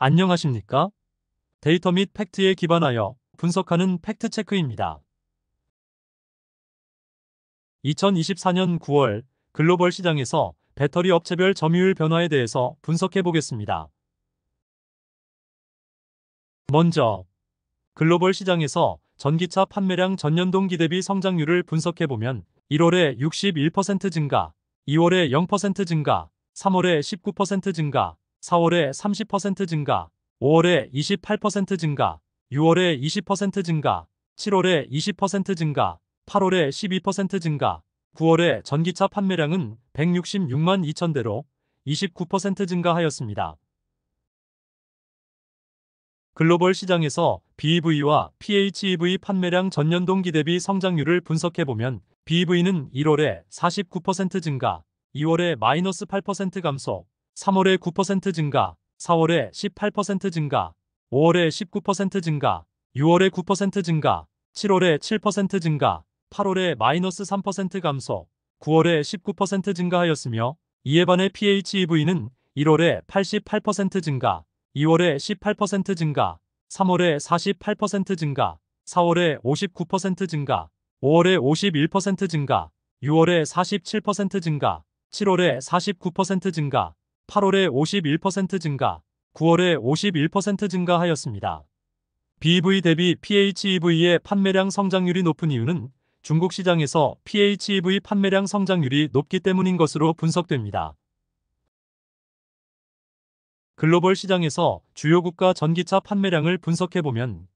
안녕하십니까? 데이터 및 팩트에 기반하여 분석하는 팩트체크입니다. 2024년 9월 글로벌 시장에서 배터리 업체별 점유율 변화에 대해서 분석해 보겠습니다. 먼저 글로벌 시장에서 전기차 판매량 전년 동기 대비 성장률을 분석해 보면 1월에 61% 증가, 2월에 0% 증가, 3월에 19% 증가, 4월에 30% 증가, 5월에 28% 증가, 6월에 20% 증가, 7월에 20% 증가, 8월에 12% 증가, 9월에 전기차 판매량은 166만 2천 대로 29% 증가하였습니다. 글로벌 시장에서 BEV와 PHEV 판매량 전년 동기 대비 성장률을 분석해보면 BEV는 1월에 49% 증가, 2월에 -8% 감소, 3월에 9% 증가, 4월에 18% 증가, 5월에 19% 증가, 6월에 9% 증가, 7월에 7% 증가, 8월에 -3% 감소, 9월에 19% 증가하였으며 이에 반해 PHEV는 1월에 88% 증가, 2월에 18% 증가, 3월에 48% 증가, 4월에 59% 증가, 5월에 51% 증가, 6월에 47% 증가, 7월에 49% 증가, 8월에 51% 증가, 9월에 51% 증가하였습니다. BEV 대비 PHEV의 판매량 성장률이 높은 이유는 중국 시장에서 PHEV 판매량 성장률이 높기 때문인 것으로 분석됩니다. 글로벌 시장에서 주요 국가 전기차 판매량을 분석해보면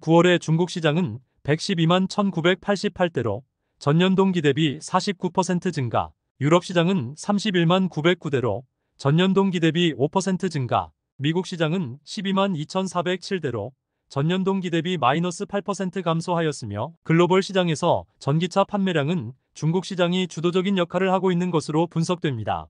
9월에 중국 시장은 112만 1988대로 전년 동기 대비 49% 증가, 유럽 시장은 31만 909대로 전년 동기 대비 5% 증가, 미국 시장은 12만 2407대로 전년 동기 대비 -8% 감소하였으며 글로벌 시장에서 전기차 판매량은 중국 시장이 주도적인 역할을 하고 있는 것으로 분석됩니다.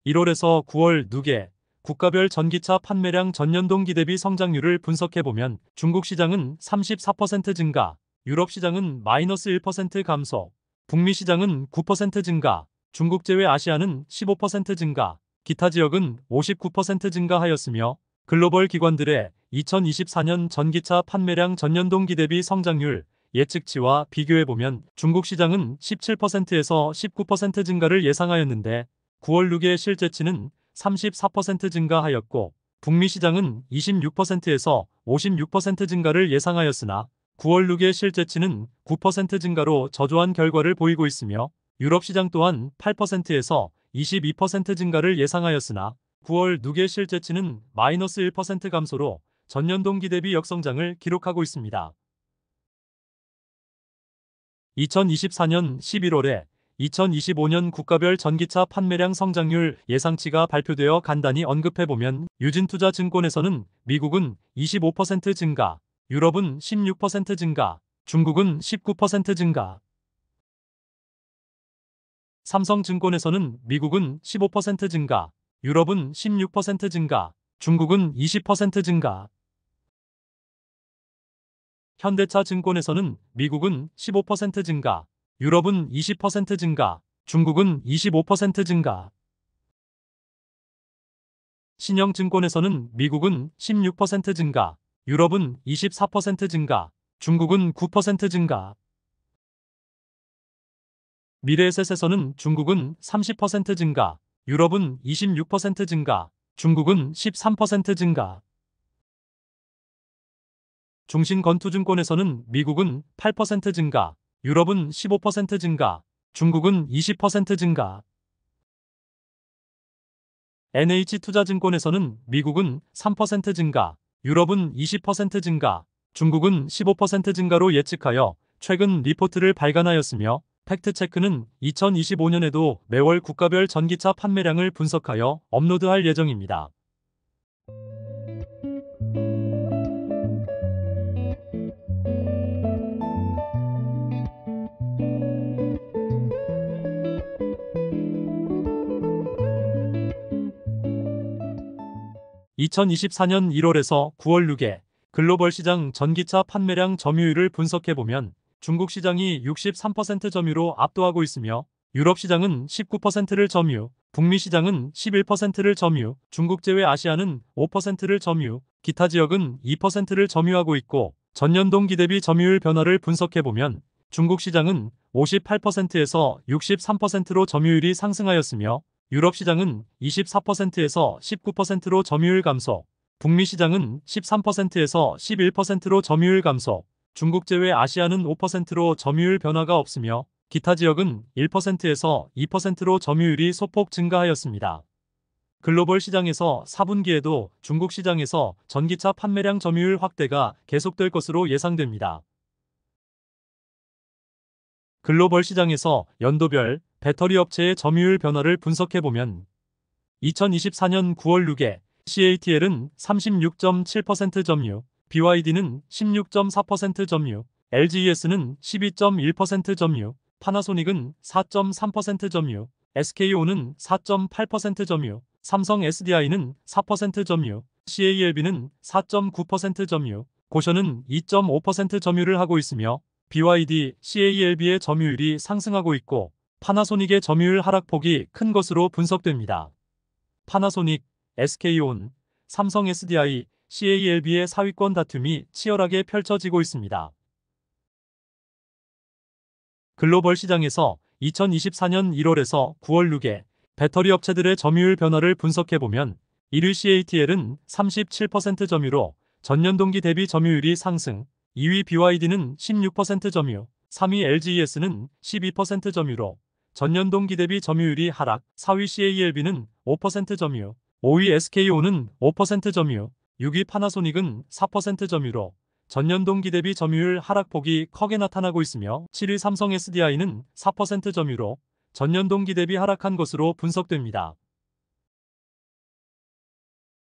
1월에서 9월 누계 국가별 전기차 판매량 전년 동기 대비 성장률을 분석해보면 중국 시장은 34% 증가, 유럽 시장은 -1% 감소, 북미 시장은 9% 증가, 중국 제외 아시아는 15% 증가, 기타 지역은 59% 증가하였으며 글로벌 기관들의 2024년 전기차 판매량 전년 동기 대비 성장률 예측치와 비교해보면 중국 시장은 17%에서 19% 증가를 예상하였는데 9월 누계 실제치는 34% 증가하였고 북미 시장은 26%에서 56% 증가를 예상하였으나 9월 누계 실제치는 9% 증가로 저조한 결과를 보이고 있으며 유럽 시장 또한 8%에서 22% 증가를 예상하였으나 9월 누계 실제치는 -1% 감소로 전년 동기 대비 역성장을 기록하고 있습니다. 2024년 11월에 2025년 국가별 전기차 판매량 성장률 예상치가 발표되어 간단히 언급해보면 유진투자증권에서는 미국은 25% 증가, 유럽은 16% 증가, 중국은 19% 증가, 삼성증권에서는 미국은 15% 증가, 유럽은 16% 증가, 중국은 20% 증가, 현대차증권에서는 미국은 15% 증가, 유럽은 20% 증가, 중국은 25% 증가, 신영증권에서는 미국은 16% 증가, 유럽은 24% 증가, 중국은 9% 증가, 미래에셋에서는 중국은 30% 증가, 유럽은 26% 증가, 중국은 13% 증가, 중신건투증권에서는 미국은 8% 증가, 유럽은 15% 증가, 중국은 20% 증가, NH투자증권에서는 미국은 3% 증가, 유럽은 20% 증가, 중국은 15% 증가로 예측하여 최근 리포트를 발간하였으며 팩트체크는 2025년에도 매월 국가별 전기차 판매량을 분석하여 업로드할 예정입니다. 2024년 1월에서 9월 누계 글로벌 시장 전기차 판매량 점유율을 분석해보면 중국 시장이 63% 점유로 압도하고 있으며 유럽 시장은 19%를 점유, 북미 시장은 11%를 점유, 중국 제외 아시아는 5%를 점유, 기타 지역은 2%를 점유하고 있고 전년동 기대비 점유율 변화를 분석해보면 중국 시장은 58%에서 63%로 점유율이 상승하였으며 유럽 시장은 24%에서 19%로 점유율 감소, 북미 시장은 13%에서 11%로 점유율 감소, 중국 제외 아시아는 5%로 점유율 변화가 없으며 기타 지역은 1%에서 2%로 점유율이 소폭 증가하였습니다. 글로벌 시장에서 4분기에도 중국 시장에서 전기차 판매량 점유율 확대가 계속될 것으로 예상됩니다. 글로벌 시장에서 연도별 배터리 업체의 점유율 변화를 분석해보면 2024년 9월 6에 CATL은 36.7% 점유, BYD는 16.4% 점유, LGES는 12.1% 점유, 파나소닉은 4.3% 점유, SK온은 4.8% 점유, 삼성 SDI는 4% 점유, CALB는 4.9% 점유, 고션은 2.5% 점유를 하고 있으며 BYD, CALB의 점유율이 상승하고 있고 파나소닉의 점유율 하락폭이 큰 것으로 분석됩니다. 파나소닉, SK온, 삼성 SDI, CALB의 사위권 다툼이 치열하게 펼쳐지고 있습니다. 글로벌 시장에서 2024년 1월에서 9월 6에 배터리 업체들의 점유율 변화를 분석해보면 1위 CATL은 37% 점유로 전년 동기 대비 점유율이 상승, 2위 BYD는 16% 점유, 3위 LGES는 12% 점유로 전년 동기 대비 점유율이 하락, 4위 CALB는 5% 점유, 5위 SK온은 5% 점유, 6위 파나소닉은 4% 점유로 전년 동기 대비 점유율 하락폭이 크게 나타나고 있으며 7위 삼성 SDI는 4% 점유로 전년 동기 대비 하락한 것으로 분석됩니다.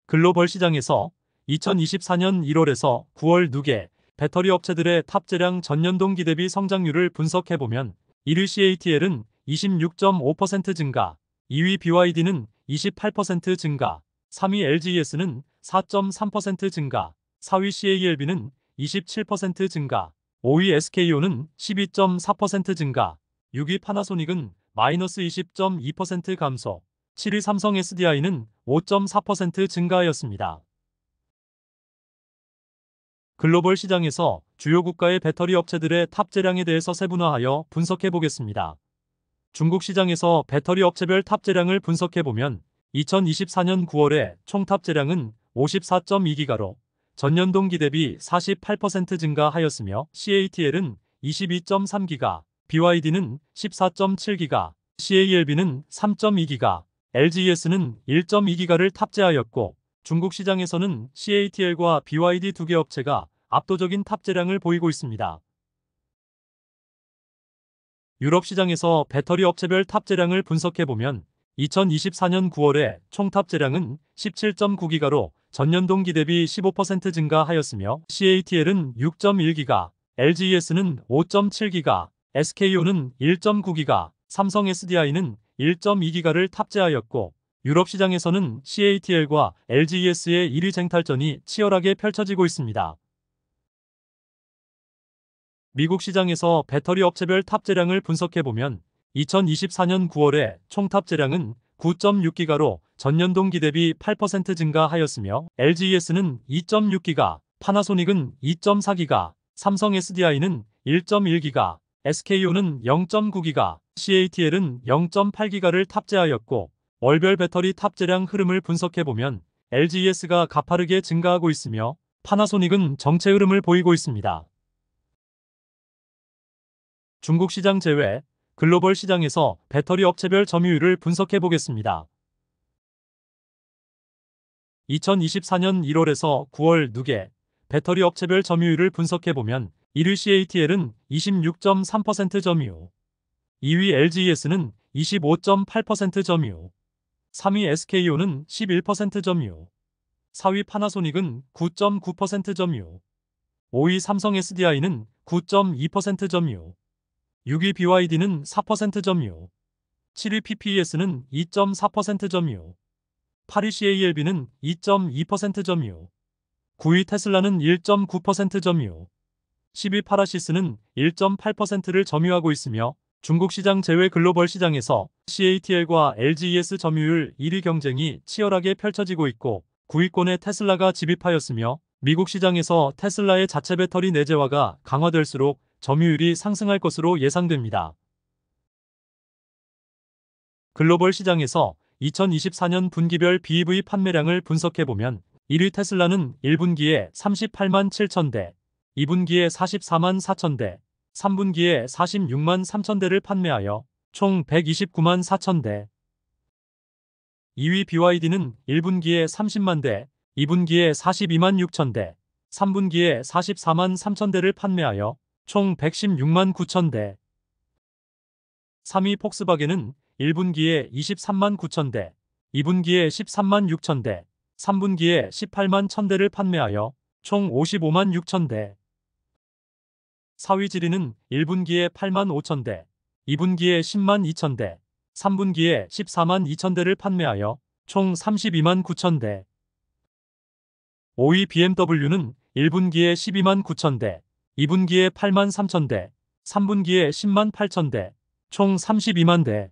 글로벌 시장에서 2024년 1월에서 9월 누계 배터리 업체들의 탑재량 전년 동기 대비 성장률을 분석해보면 1위 CATL은 26.5% 증가, 2위 BYD는 28% 증가, 3위 LGES는 4.3% 증가, 4위 CALB는 27% 증가, 5위 SK온은 12.4% 증가, 6위 파나소닉은 마이너스 20.2% 감소, 7위 삼성 SDI는 5.4% 증가하였습니다. 글로벌 시장에서 주요 국가의 배터리 업체들의 탑재량에 대해서 세분화하여 분석해 보겠습니다. 중국 시장에서 배터리 업체별 탑재량을 분석해보면 2024년 9월에 총 탑재량은 54.2기가로 전년 동기 대비 48% 증가하였으며 CATL은 22.3기가, BYD는 14.7기가, CALB는 3.2기가, LGES는 1.2기가를 탑재하였고 중국 시장에서는 CATL과 BYD 두 개 업체가 압도적인 탑재량을 보이고 있습니다. 유럽 시장에서 배터리 업체별 탑재량을 분석해보면 2024년 9월에 총 탑재량은 17.9기가로 전년 동기 대비 15% 증가하였으며 CATL은 6.1기가, LGES는 5.7기가, SK온은 1.9기가, 삼성 SDI는 1.2기가를 탑재하였고 유럽 시장에서는 CATL과 LGES의 1위 쟁탈전이 치열하게 펼쳐지고 있습니다. 미국 시장에서 배터리 업체별 탑재량을 분석해보면 2024년 9월에 총 탑재량은 9.6기가로 전년 동기 대비 8% 증가하였으며 LGES는 2.6기가, 파나소닉은 2.4기가, 삼성 SDI는 1.1기가, SK온은 0.9기가, CATL은 0.8기가를 탑재하였고 월별 배터리 탑재량 흐름을 분석해보면 LGES가 가파르게 증가하고 있으며 파나소닉은 정체 흐름을 보이고 있습니다. 중국 시장 제외 글로벌 시장에서 배터리 업체별 점유율을 분석해 보겠습니다. 2024년 1월에서 9월 누계 배터리 업체별 점유율을 분석해 보면 1위 CATL은 26.3% 점유, 2위 LGES는 25.8% 점유, 3위 SK온은 11% 점유, 4위 파나소닉은 9.9% 점유, 5위 삼성 SDI는 9.2% 점유, 6위 BYD는 4% 점유, 7위 PPES는 2.4% 점유, 8위 CALB는 2.2% 점유, 9위 테슬라는 1.9% 점유, 10위 파라시스는 1.8%를 점유하고 있으며 중국 시장 제외 글로벌 시장에서 CATL과 LGES 점유율 1위 경쟁이 치열하게 펼쳐지고 있고 9위권에 테슬라가 진입하였으며 미국 시장에서 테슬라의 자체 배터리 내재화가 강화될수록 점유율이 상승할 것으로 예상됩니다. 글로벌 시장에서 2024년 분기별 BEV 판매량을 분석해보면 1위 테슬라는 1분기에 38만 7천 대, 2분기에 44만 4천 대, 3분기에 46만 3천 대를 판매하여 총 129만 4천 대. 2위 BYD는 1분기에 30만 대, 2분기에 42만 6천 대, 3분기에 44만 3천 대를 판매하여 총 116만 9천 대. 3위 폭스바겐은 1분기에 23만 9천 대, 2분기에 13만 6천 대, 3분기에 18만 1천 대를 판매하여 총 55만 6천 대. 4위 지리는 1분기에 8만 5천 대, 2분기에 10만 2천 대, 3분기에 14만 2천 대를 판매하여 총 32만 9천 대. 5위 BMW는 1분기에 12만 9천 대, 2분기에 8만 3천 대, 3분기에 10만 8천 대, 총 32만 대.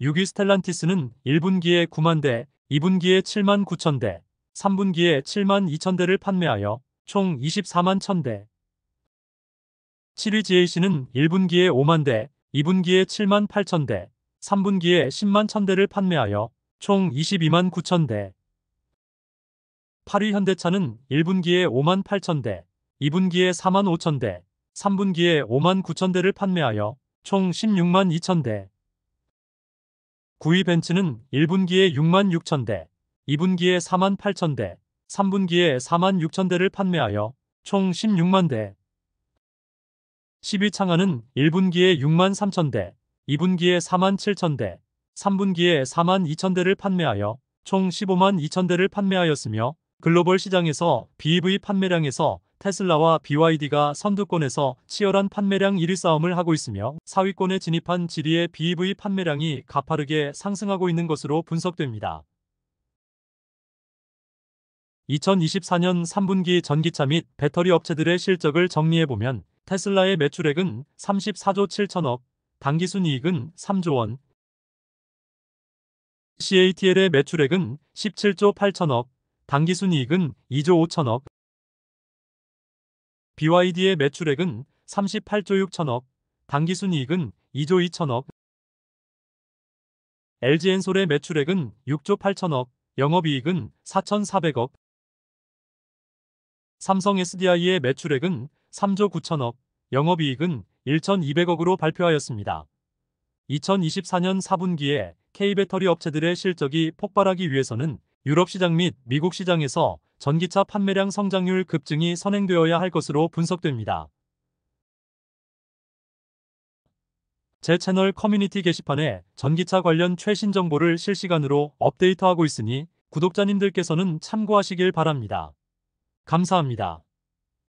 6위 스텔란티스는 1분기에 9만 대, 2분기에 7만 9천 대, 3분기에 7만 2천 대를 판매하여 총 24만 1천 대. 7위 GAC는 1분기에 5만 대, 2분기에 7만 8천 대, 3분기에 10만 1천 대를 판매하여 총 22만 9천 대. 8위 현대차는 1분기에 5만 8천 대, 2분기에 4만 5천 대, 3분기에 5만 9천 대를 판매하여 총 16만 2천 대. 9위 벤츠는 1분기에 6만 6천 대, 2분기에 4만 8천 대, 3분기에 4만 6천 대를 판매하여 총 16만 대. 10위 창하는 1분기에 6만 3천 대, 2분기에 4만 7천 대, 3분기에 4만 2천 대를 판매하여 총 15만 2천 대를 판매하였으며 글로벌 시장에서 BEV 판매량에서 테슬라와 BYD가 선두권에서 치열한 판매량 1위 싸움을 하고 있으며 4위권에 진입한 지리의 BEV 판매량이 가파르게 상승하고 있는 것으로 분석됩니다. 2024년 3분기 전기차 및 배터리 업체들의 실적을 정리해보면 테슬라의 매출액은 34조 7천억, 당기순이익은 3조 원, CATL의 매출액은 17조 8천억, 당기순이익은 2조 5천억, BYD의 매출액은 38조 6천억, 당기순이익은 2조 2천억, LG엔솔의 매출액은 6조 8천억, 영업이익은 4,400억, 삼성 SDI의 매출액은 3조 9천억, 영업이익은 1,200억으로 발표하였습니다. 2024년 4분기에 K배터리 업체들의 실적이 폭발하기 위해서는 유럽 시장 및 미국 시장에서 전기차 판매량 성장률 급증이 선행되어야 할 것으로 분석됩니다. 제 채널 커뮤니티 게시판에 전기차 관련 최신 정보를 실시간으로 업데이트하고 있으니 구독자님들께서는 참고하시길 바랍니다. 감사합니다.